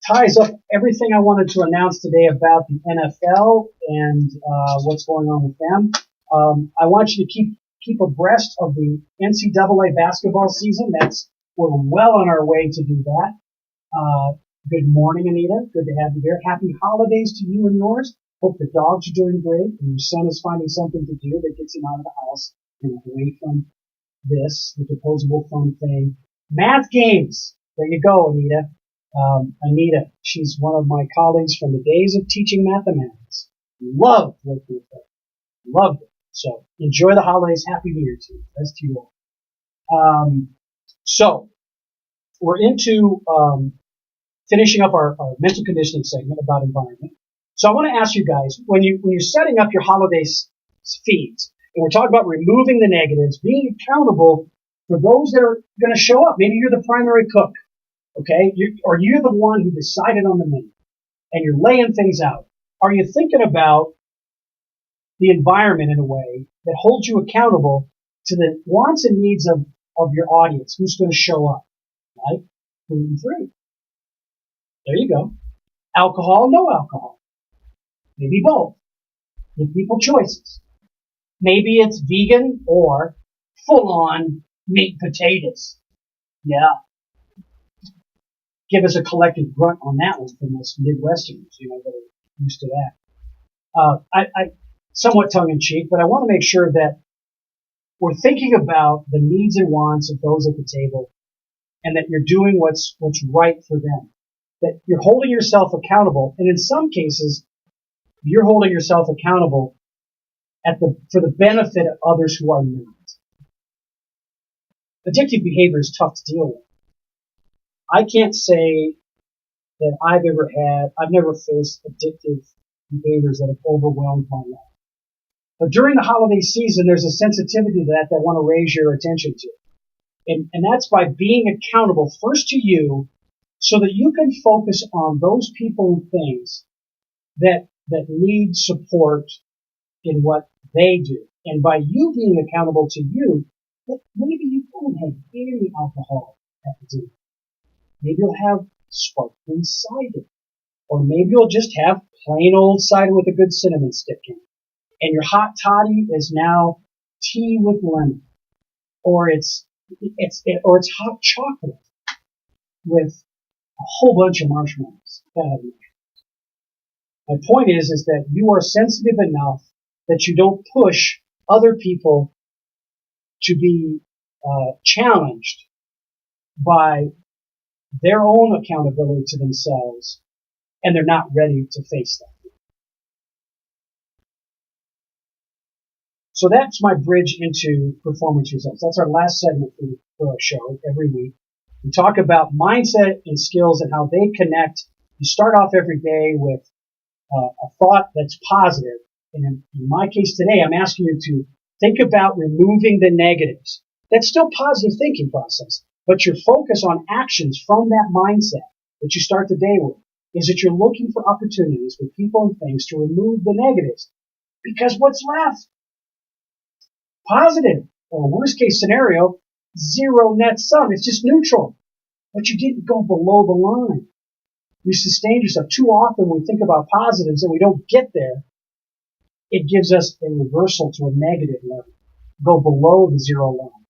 ties up everything I wanted to announce today about the NFL and what's going on with them. I want you to keep abreast of the NCAA basketball season. We're well on our way to do that. Good morning, Anita. Good to have you here. Happy holidays to you and yours. Hope the dogs are doing great and your son is finding something to do that gets him out of the house and away from this, the disposable phone thing. Math games. There you go, Anita. Anita, she's one of my colleagues from the days of teaching mathematics. Loved working with her. Loved it. So enjoy the holidays. Happy New Year to you. Best to you all. So we're into finishing up our mental conditioning segment about environment. So I want to ask you guys, when you're setting up your holiday feeds, and we're talking about removing the negatives, being accountable for those that are going to show up. Maybe you're the primary cook, okay? Or you're the one who decided on the menu, and you're laying things out. Are you thinking about the environment in a way that holds you accountable to the wants and needs of your audience? Who's going to show up, right? Gluten-free. There you go. Alcohol, no alcohol. Maybe both. Give people choices. Maybe it's vegan or full-on meat and potatoes. Yeah. Give us a collective grunt on that one from us Midwesterners, that are used to that. I somewhat tongue-in-cheek, but I want to make sure that we're thinking about the needs and wants of those at the table and that you're doing what's right for them. That you're holding yourself accountable, and in some cases, you're holding yourself accountable for the benefit of others who are not. Addictive behavior is tough to deal with. I can't say that I've never faced addictive behaviors that have overwhelmed my life. But during the holiday season, there's a sensitivity to that I want to raise your attention to. And that's by being accountable first to you so that you can focus on those people and things that need support in what they do. And by you being accountable to you, that maybe you don't have any alcohol at the dinner. Maybe you'll have sparkling cider. Or maybe you'll just have plain old cider with a good cinnamon stick in it. And your hot toddy is now tea with lemon. Or it's hot chocolate with a whole bunch of marshmallows. My point is that you are sensitive enough that you don't push other people to be challenged by their own accountability to themselves, and they're not ready to face that. So that's my bridge into performance results. That's our last segment for our show every week. We talk about mindset and skills and how they connect. You start off every day with a thought that's positive. And in my case today, I'm asking you to think about removing the negatives. That's still positive thinking process, but your focus on actions from that mindset that you start the day with is that you're looking for opportunities with people and things to remove the negatives. Because what's left? Positive, or worst case scenario, zero net sum. It's just neutral. But you didn't go below the line. You sustained yourself. Too often we think about positives and we don't get there. It gives us a reversal to a negative level. Go below the zero line.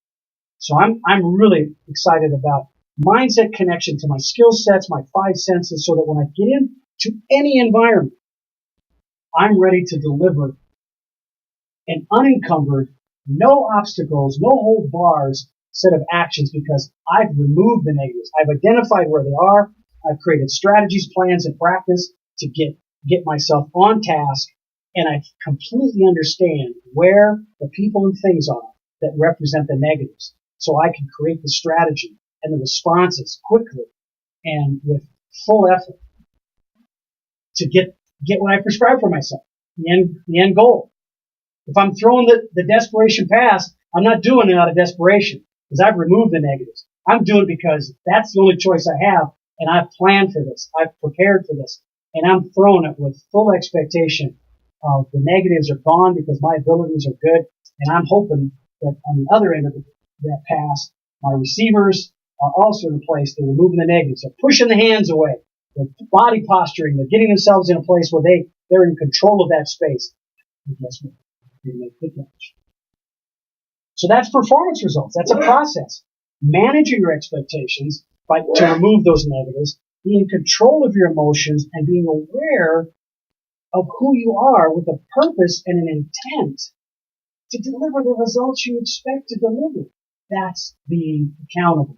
So I'm really excited about mindset connection to my skill sets, my five senses, so that when I get into any environment, I'm ready to deliver an unencumbered, no obstacles, no hold bars set of actions because I've removed the negatives. I've identified where they are. I've created strategies, plans, and practice to get myself on task, and I completely understand where the people and things are that represent the negatives, so I can create the strategy and the responses quickly and with full effort to get what I prescribe for myself, the end goal. If I'm throwing the desperation pass, I'm not doing it out of desperation because I've removed the negatives. I'm doing it because that's the only choice I have, and I've planned for this. I've prepared for this, and I'm throwing it with full expectation of the negatives are gone because my abilities are good, and I'm hoping that on the other end of that pass, my receivers are also in a place. They're removing the negatives. They're pushing the hands away. They're body posturing. They're getting themselves in a place where they're in control of that space. And guess what? they make the catch. So that's performance results. That's a process. Managing your expectations to remove those negatives, being in control of your emotions, and being aware of who you are with a purpose and an intent to deliver the results you expect to deliver. That's being accountable.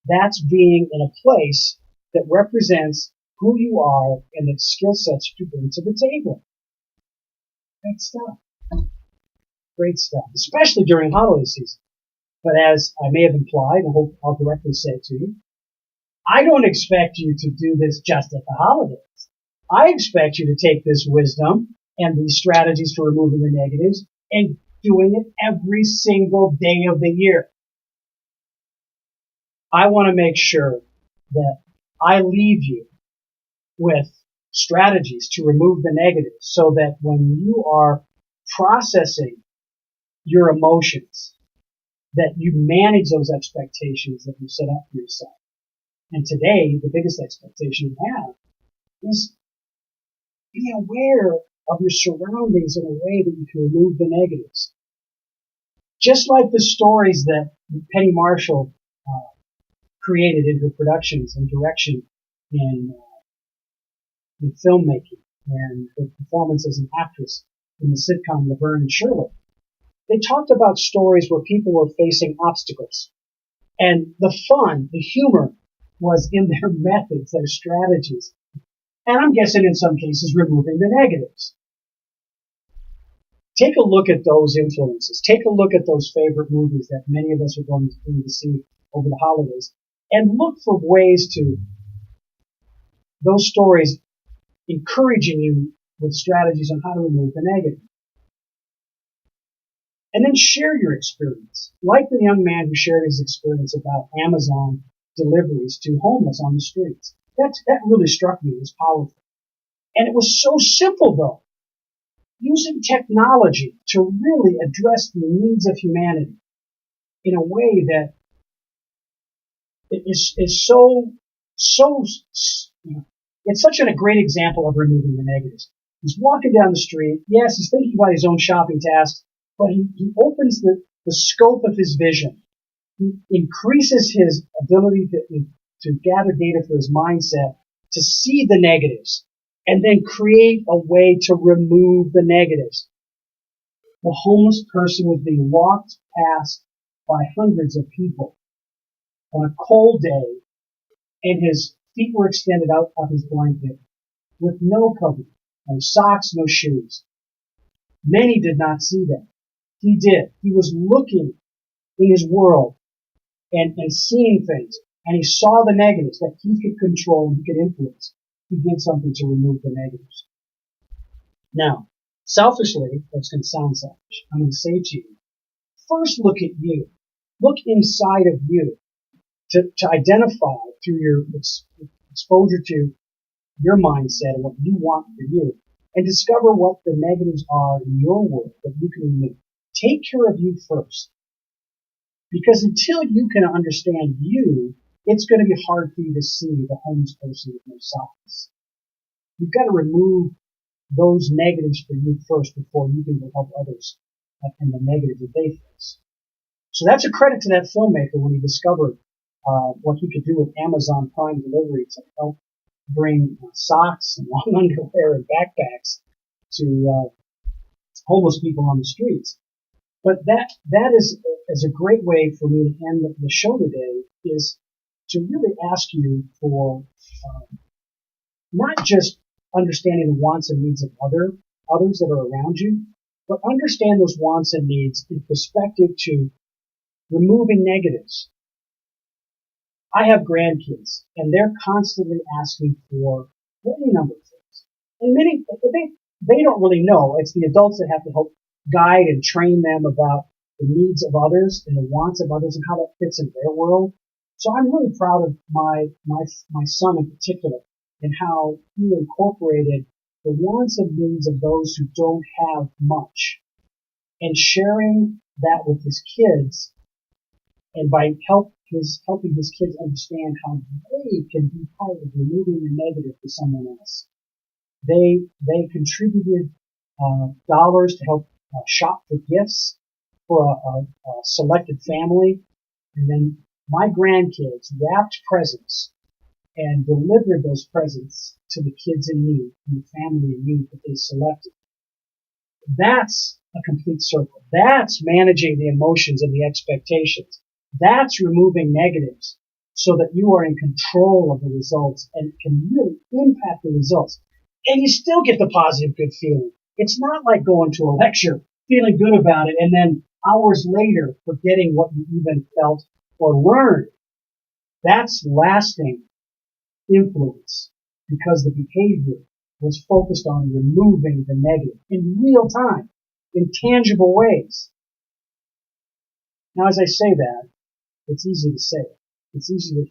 That's being in a place that represents who you are and the skill sets you bring to the table. Great stuff. Great stuff, especially during holiday season. But as I may have implied, I hope I'll directly say to you, I don't expect you to do this just at the holidays. I expect you to take this wisdom and these strategies for removing the negatives and doing it every single day of the year. I want to make sure that I leave you with strategies to remove the negatives so that when you are processing your emotions, that you manage those expectations that you set up for yourself. And today, the biggest expectation you have is be aware of your surroundings in a way that you can remove the negatives. Just like the stories that Penny Marshall created in her productions and direction in filmmaking and her performance as an actress in the sitcom Laverne and Shirley. They talked about stories where people were facing obstacles. And the fun, the humor was in their methods, their strategies. And I'm guessing in some cases removing the negatives. Take a look at those influences. Take a look at those favorite movies that many of us are going to see over the holidays. And look for ways to, those stories encouraging you with strategies on how to remove the negative. And then share your experience. Like the young man who shared his experience about Amazon deliveries to homeless on the streets. That really struck me as powerful. And it was so simple though. Using technology to really address the needs of humanity in a way that is so, it's such a great example of removing the negatives. He's walking down the street. Yes, he's thinking about his own shopping tasks, but he opens the scope of his vision. He increases his ability to gather data for his mindset, to see the negatives, and then create a way to remove the negatives. The homeless person was being walked past by hundreds of people on a cold day, and his feet were extended out of his blanket with no covering, no socks, no shoes. Many did not see that. He did. He was looking in his world and seeing things, and he saw the negatives that he could control and he could influence. He did something to remove the negatives. Now, selfishly, that's going to sound selfish. I'm going to say to you, first look at you. Look inside of you to identify through your exposure to your mindset and what you want for you, and discover what the negatives are in your world that you can remove. Take care of you first. Because until you can understand you, it's going to be hard for you to see the homeless person with no socks. You've got to remove those negatives for you first before you can go help others and the negatives that they face. So that's a credit to that filmmaker when he discovered what he could do with Amazon Prime delivery to help bring socks and long underwear and backpacks to homeless people on the streets. But that is a great way for me to end the show today, is to really ask you for not just understanding the wants and needs of others that are around you, but understand those wants and needs in perspective to removing negatives. I have grandkids, and they're constantly asking for any number of things. And many, they don't really know. It's the adults that have to help guide and train them about the needs of others and the wants of others and how that fits in their world. So I'm really proud of my son in particular and how he incorporated the wants and needs of those who don't have much, and sharing that with his kids, and by helping his kids understand how they can be part of removing the negative for someone else. They contributed dollars to help shop for gifts for a selected family. And then my grandkids wrapped presents and delivered those presents to the kids in need, and the family in need that they selected. That's a complete circle. That's managing the emotions and the expectations. That's removing negatives so that you are in control of the results and can really impact the results. And you still get the positive, good feeling. It's not like going to a lecture, feeling good about it, and then hours later forgetting what you even felt or learned. That's lasting influence because the behavior was focused on removing the negative in real time, in tangible ways. Now, as I say that, it's easy to say it. It's easy to,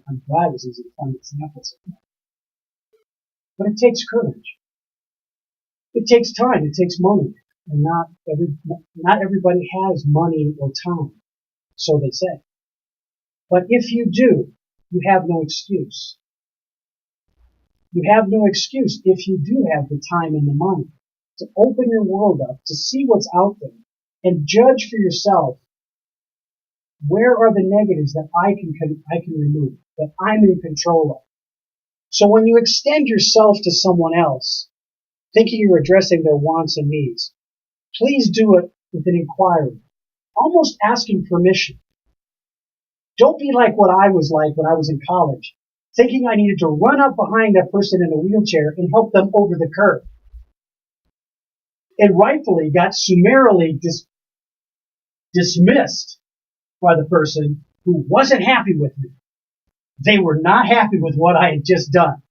I'm glad it was easy to find examples of that. But it takes courage. It takes time. It takes money. And not everybody has money or time, so they say. But if you do, you have no excuse. You have no excuse if you do have the time and the money to open your world up, to see what's out there, and judge for yourself where are the negatives that I can remove, that I'm in control of. So when you extend yourself to someone else, thinking you're addressing their wants and needs, please do it with an inquiry, almost asking permission. Don't be like what I was like when I was in college, thinking I needed to run up behind that person in a wheelchair and help them over the curb. And rightfully got summarily dismissed by the person who wasn't happy with me. They were not happy with what I had just done.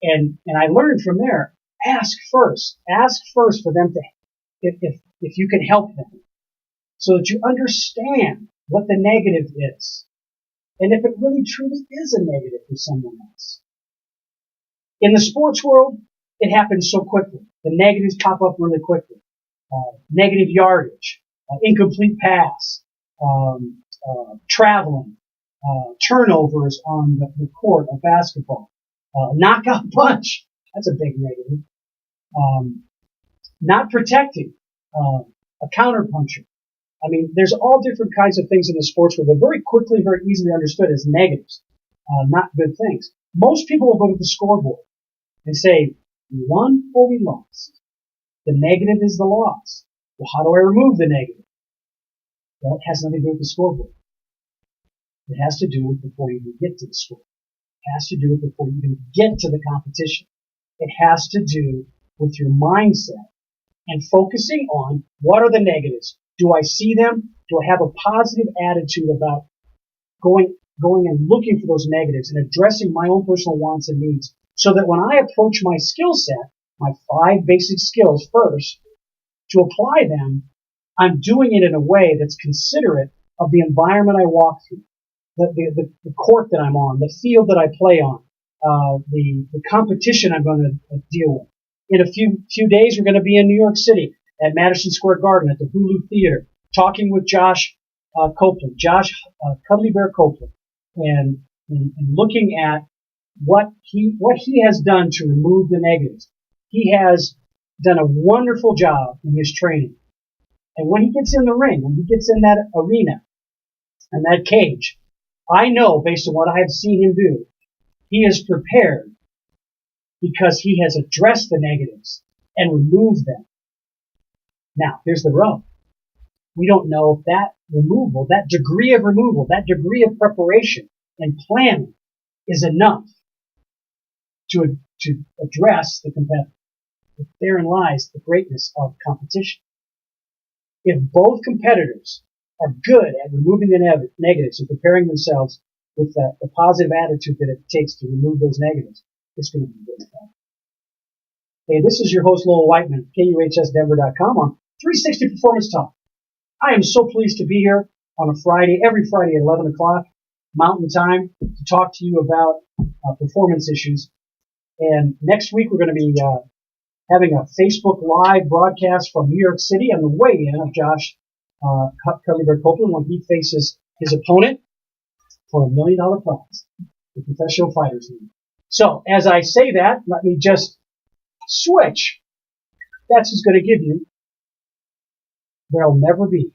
And I learned from there, ask first for them to, if you can help them, so that you understand what the negative is. And if it really truly is a negative for someone else. In the sports world, it happens so quickly. The negatives pop up really quickly. Negative yardage, incomplete pass, traveling, turnovers on the court of basketball, knockout punch. That's a big negative. Not protecting, a counterpuncher. I mean, there's all different kinds of things in the sports world that very quickly, very easily understood as negatives, not good things. Most people will go to the scoreboard and say, we won or we lost. The negative is the loss. Well, how do I remove the negative? Well, it has nothing to do with the scoreboard. It has to do with before you even get to the scoreboard. It has to do with before you even get to the competition. It has to do with your mindset and focusing on what are the negatives. Do I see them? Do I have a positive attitude about going and looking for those negatives and addressing my own personal wants and needs so that when I approach my skill set, my 5 basic skills first, to apply them, I'm doing it in a way that's considerate of the environment I walk through, the court that I'm on, the field that I play on, the competition I'm going to deal with. In a few days, we're going to be in New York City at Madison Square Garden at the Hulu Theater, talking with Josh Cuddly Bear Copeland, and looking at what he has done to remove the negatives. He has done a wonderful job in his training. And when he gets in the ring, when he gets in that arena and that cage, I know based on what I have seen him do, he is prepared because he has addressed the negatives and removed them. Now, here's the rub. We don't know if that removal, that degree of removal, that degree of preparation and planning is enough to address the competitor. But therein lies the greatness of competition. If both competitors are good at removing the negatives and preparing themselves with the positive attitude that it takes to remove those negatives, it's going to be good. Hey, this is your host, Lowell Whiteman, KUHSdenver.com on 360 Performance Talk. I am so pleased to be here on a Friday, every Friday at 11 o'clock Mountain Time, to talk to you about performance issues. And next week we're going to be having a Facebook Live broadcast from New York City on the weigh-in of Josh Cuddly Bear Copeland when he faces his opponent for $1 million prize, the Professional Fighters League. So, as I say that, let me just switch. That's who's going to give you there'll never be.